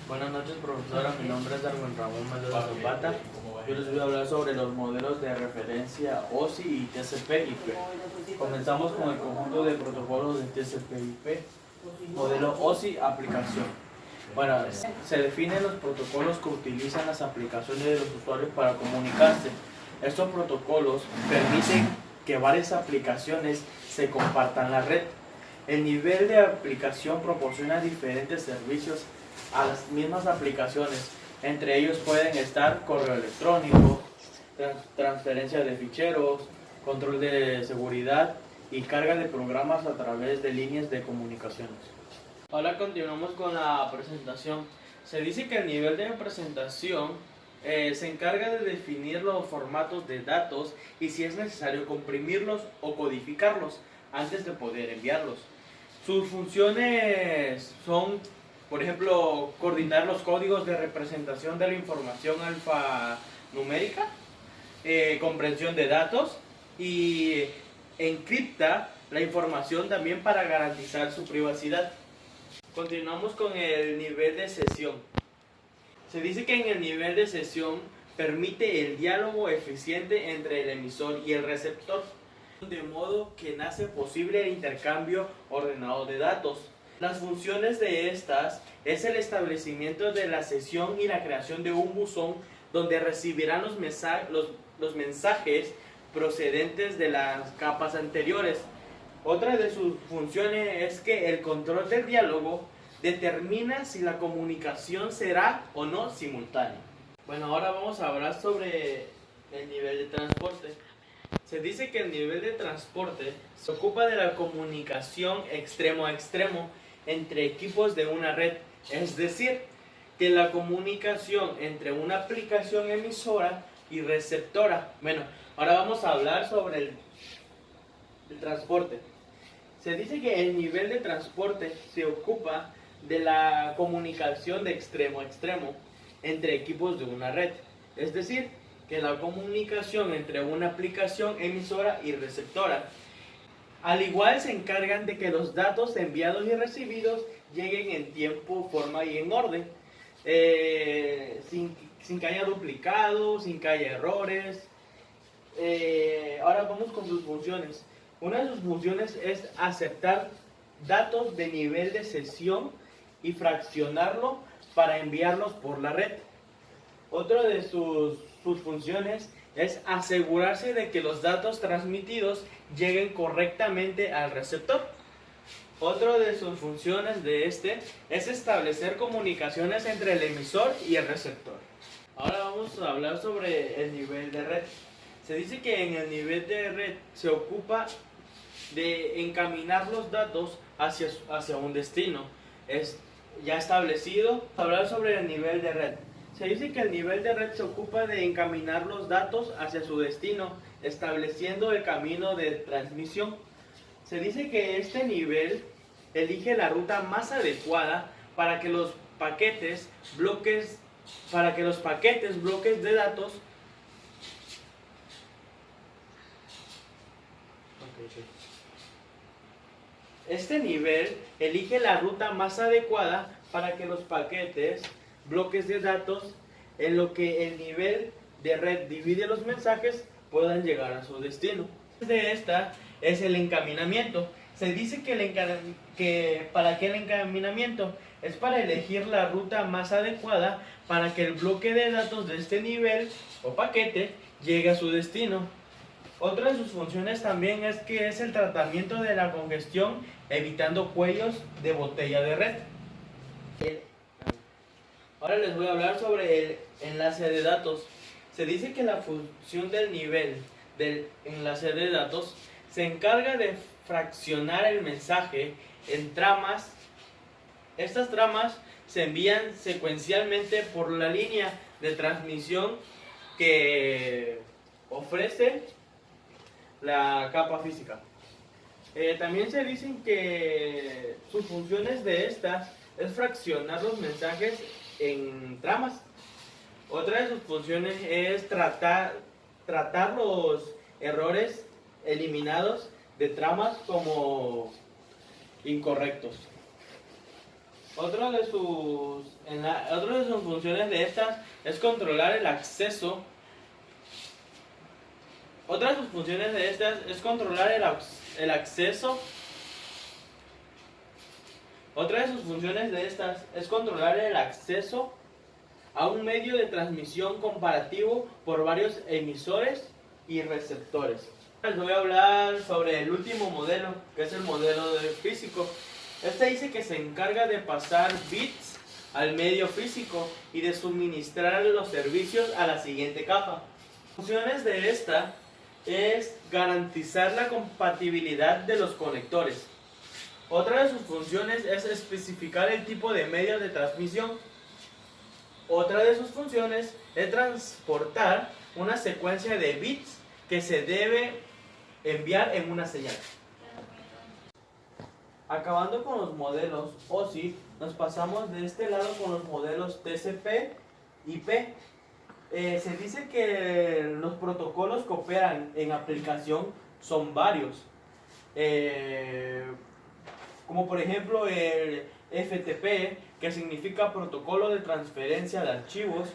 Buenas noches, profesora. Mi nombre es Darwin Ramón Mendoza Zapata. Yo les voy a hablar sobre los modelos de referencia OSI y TCP/IP. Comenzamos con el conjunto de protocolos de TCP/IP. Modelo OSI, aplicación. Bueno, se definen los protocolos que utilizan las aplicaciones de los usuarios para comunicarse. Estos protocolos permiten que varias aplicaciones se compartan la red. El nivel de aplicación proporciona diferentes servicios a las mismas aplicaciones. Entre ellos pueden estar correo electrónico, transferencia de ficheros, control de seguridad y carga de programas a través de líneas de comunicaciones. Ahora continuamos con la presentación. Se dice que el nivel de presentación se encarga de definir los formatos de datos y si es necesario comprimirlos o codificarlos antes de poder enviarlos. Sus funciones son, por ejemplo, coordinar los códigos de representación de la información alfanumérica, comprensión de datos y encripta la información también para garantizar su privacidad. Continuamos con el nivel de sesión. Se dice que en el nivel de sesión permite el diálogo eficiente entre el emisor y el receptor, de modo que nace posible el intercambio ordenado de datos. Las funciones de estas es el establecimiento de la sesión y la creación de un buzón donde recibirán los mensajes procedentes de las capas anteriores. Otra de sus funciones es que el control del diálogo determina si la comunicación será o no simultánea. Bueno, ahora vamos a hablar sobre el nivel de transporte. Se dice que el nivel de transporte se ocupa de la comunicación extremo a extremo entre equipos de una red, es decir, que la comunicación entre una aplicación emisora y receptora. Bueno, ahora vamos a hablar sobre el transporte. Se dice que el nivel de transporte se ocupa de la comunicación de extremo a extremo entre equipos de una red, es decir, que la comunicación entre una aplicación emisora y receptora. Al igual se encargan de que los datos enviados y recibidos lleguen en tiempo, forma y en orden, sin que haya duplicados, sin que haya errores. Ahora vamos con sus funciones. Una de sus funciones es aceptar datos de nivel de sesión y fraccionarlo para enviarlos por la red. Otra de sus funciones es asegurarse de que los datos transmitidos lleguen correctamente al receptor. Otra de sus funciones es establecer comunicaciones entre el emisor y el receptor. Ahora vamos a hablar sobre el nivel de red. Se dice que en el nivel de red se ocupa de encaminar los datos hacia un destino. Es ya establecido. Hablar sobre el nivel de red. Se dice que el nivel de red se ocupa de encaminar los datos hacia su destino, estableciendo el camino de transmisión. Se dice que este nivel elige la ruta más adecuada para que los paquetes, bloques de datos Este nivel elige la ruta más adecuada para que los paquetes, bloques de datos, en lo que el nivel de red divide los mensajes, puedan llegar a su destino. De esta es el encaminamiento. Se dice que para qué el encaminamiento es para elegir la ruta más adecuada para que el bloque de datos de este nivel o paquete llegue a su destino. Otra de sus funciones también es que es el tratamiento de la congestión, evitando cuellos de botella de red. Ahora les voy a hablar sobre el enlace de datos. Se dice que la función del nivel del enlace de datos se encarga de fraccionar el mensaje en tramas. Estas tramas se envían secuencialmente por la línea de transmisión que ofrece la capa física. También se dicen que sus funciones de estas es fraccionar los mensajes en tramas. Otra de sus funciones es tratar los errores eliminados de tramas como incorrectos. Otra de sus funciones de estas es controlar el acceso. Otra de sus funciones de estas es controlar el acceso. Otra de sus funciones de estas es controlar el acceso a un medio de transmisión comparativo por varios emisores y receptores. Les voy a hablar sobre el último modelo, que es el modelo de físico. Este dice que se encarga de pasar bits al medio físico y de suministrar los servicios a la siguiente capa. Las funciones de esta es garantizar la compatibilidad de los conectores. Otra de sus funciones es especificar el tipo de medio de transmisión. Otra de sus funciones es transportar una secuencia de bits que se debe enviar en una señal. Acabando con los modelos OSI, nos pasamos de este lado con los modelos TCP y IP. Se dice que los protocolos que operan en aplicación son varios, como por ejemplo el FTP, que significa protocolo de transferencia de archivos.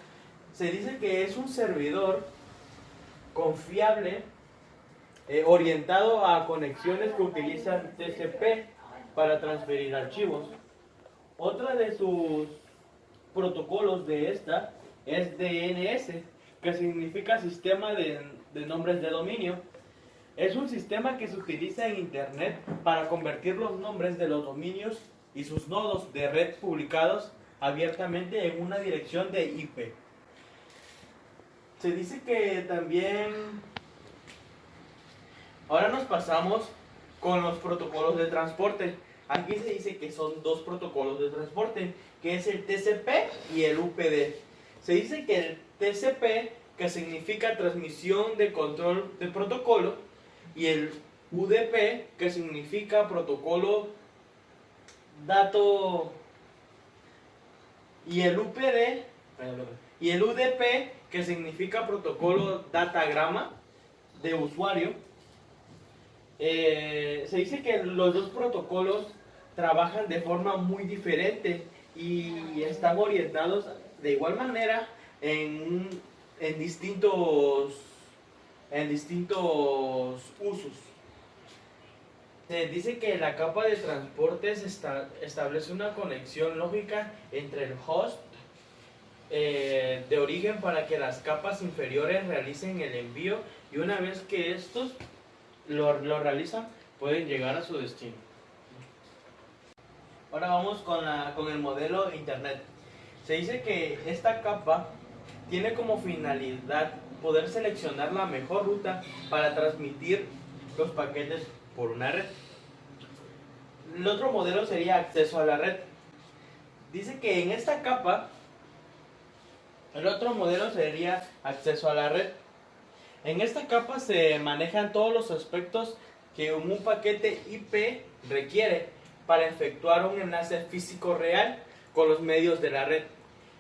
Se dice que es un servidor confiable orientado a conexiones que utilizan TCP para transferir archivos. Otra de sus protocolos de esta es DNS, que significa sistema de nombres de dominio. Es un sistema que se utiliza en Internet para convertir los nombres de los dominios y sus nodos de red publicados abiertamente en una dirección de IP. Se dice que también... Ahora nos pasamos con los protocolos de transporte. Aquí se dice que son dos protocolos de transporte, que es el TCP y el UPD. Se dice que el TCP, que significa transmisión de control de protocolo, y el UDP, que significa protocolo dato, y el UPD, y el UDP, que significa protocolo datagrama de usuario. Se dice que los dos protocolos trabajan de forma muy diferente y están orientados de igual manera en distintos usos. Se dice que la capa de transportes establece una conexión lógica entre el host de origen para que las capas inferiores realicen el envío, y una vez que estos lo realizan, pueden llegar a su destino. Ahora vamos con el modelo Internet. Se dice que esta capa tiene como finalidad poder seleccionar la mejor ruta para transmitir los paquetes por una red. El otro modelo sería acceso a la red. Dice que en esta capa, el otro modelo sería acceso a la red. En esta capa se manejan todos los aspectos que un paquete IP requiere para efectuar un enlace físico real con los medios de la red.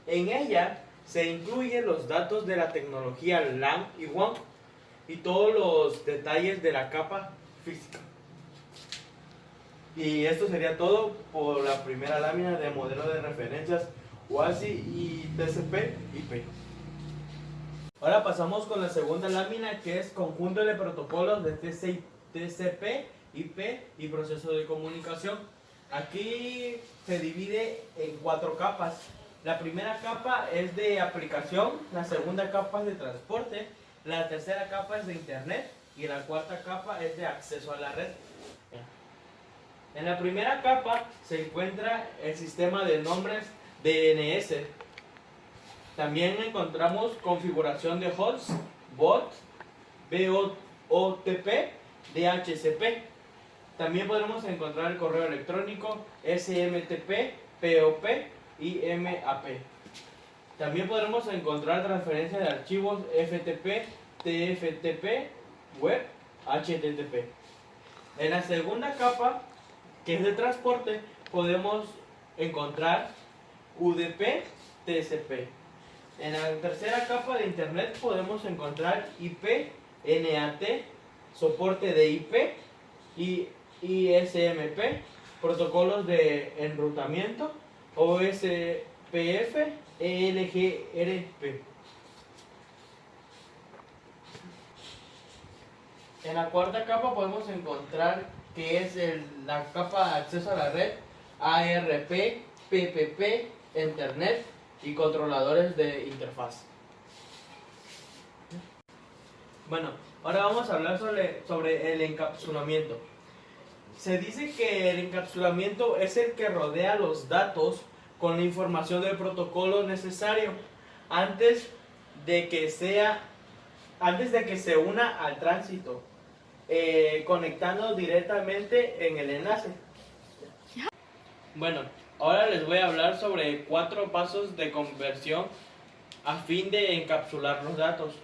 En ella se incluyen los datos de la tecnología LAN y WAN y todos los detalles de la capa física. Y esto sería todo por la primera lámina de modelo de referencias OSI y TCP/IP. Ahora pasamos con la segunda lámina, que es conjunto de protocolos de TCP, IP y proceso de comunicación. Aquí se divide en 4 capas. La primera capa es de aplicación, la segunda capa es de transporte, la tercera capa es de internet y la cuarta capa es de acceso a la red. En la primera capa se encuentra el sistema de nombres DNS. También encontramos configuración de hosts, bot, BOTP, DHCP. También podemos encontrar el correo electrónico, SMTP, POP y MAP. También podremos encontrar transferencia de archivos FTP, TFTP, web, HTTP. En la segunda capa, que es de transporte, podemos encontrar UDP, TCP. En la tercera capa de internet podemos encontrar IP, NAT, soporte de IP y ISMP, protocolos de enrutamiento OSPF, ELGRP. En la cuarta capa podemos encontrar que es la capa de acceso a la red, ARP, PPP, Internet y controladores de interfaz. Bueno, ahora vamos a hablar sobre el encapsulamiento. Se dice que el encapsulamiento es el que rodea los datos con la información del protocolo necesario antes de que se una al tránsito, conectando directamente en el enlace. Bueno, ahora les voy a hablar sobre 4 pasos de conversión a fin de encapsular los datos.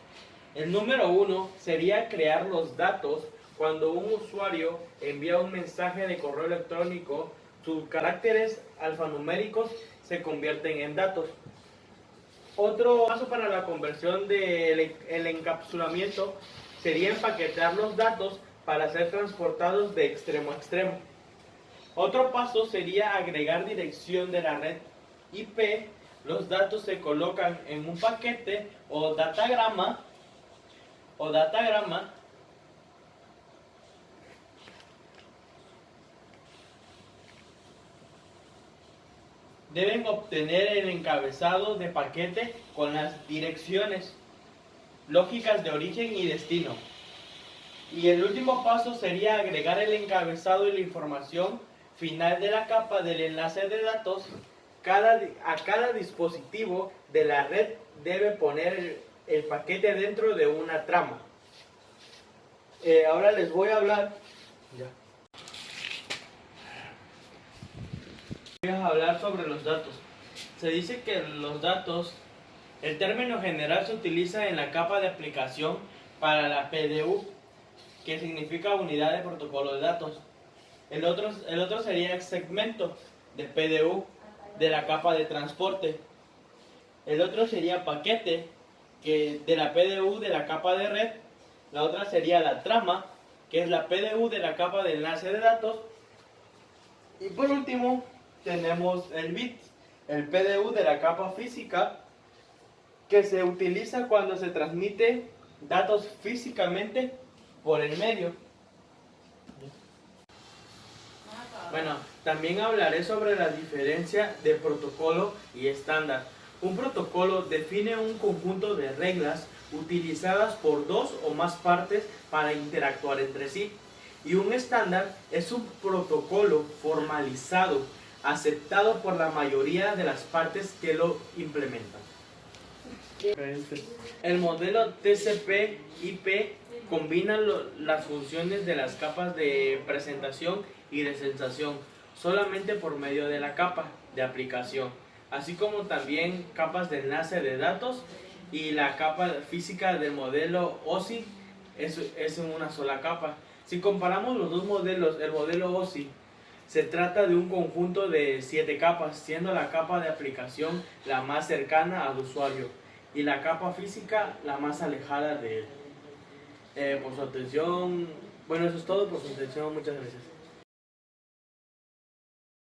El número 1 sería crear los datos. Cuando un usuario envía un mensaje de correo electrónico, sus caracteres alfanuméricos se convierten en datos. Otro paso para la conversión del encapsulamiento sería empaquetar los datos para ser transportados de extremo a extremo. Otro paso sería agregar dirección de la red IP. Los datos se colocan en un paquete o datagrama deben obtener el encabezado de paquete con las direcciones lógicas de origen y destino. Y el último paso sería agregar el encabezado y la información final de la capa del enlace de datos. A cada dispositivo de la red debe poner el paquete dentro de una trama. Ahora les voy a hablar sobre los datos. Se dice que los datos, el término general se utiliza en la capa de aplicación para la PDU, que significa unidad de protocolo de datos. El otro sería el segmento de PDU de la capa de transporte. El otro sería paquete de la PDU de la capa de red. La otra sería la trama, que es la PDU de la capa de enlace de datos. Y por último tenemos el bit, el PDU de la capa física, que se utiliza cuando se transmite datos físicamente por el medio. Bueno, también hablaré sobre la diferencia de protocolo y estándar. Un protocolo define un conjunto de reglas utilizadas por dos o más partes para interactuar entre sí. Y un estándar es un protocolo formalizado, aceptado por la mayoría de las partes que lo implementan. El modelo TCP/IP combina las funciones de las capas de presentación y de sensación solamente por medio de la capa de aplicación, así como también capas de enlace de datos, y la capa física del modelo OSI es en una sola capa. Si comparamos los dos modelos, el modelo OSI se trata de un conjunto de 7 capas, siendo la capa de aplicación la más cercana al usuario y la capa física la más alejada de él. Por su atención, bueno, eso es todo. Por su atención, muchas gracias.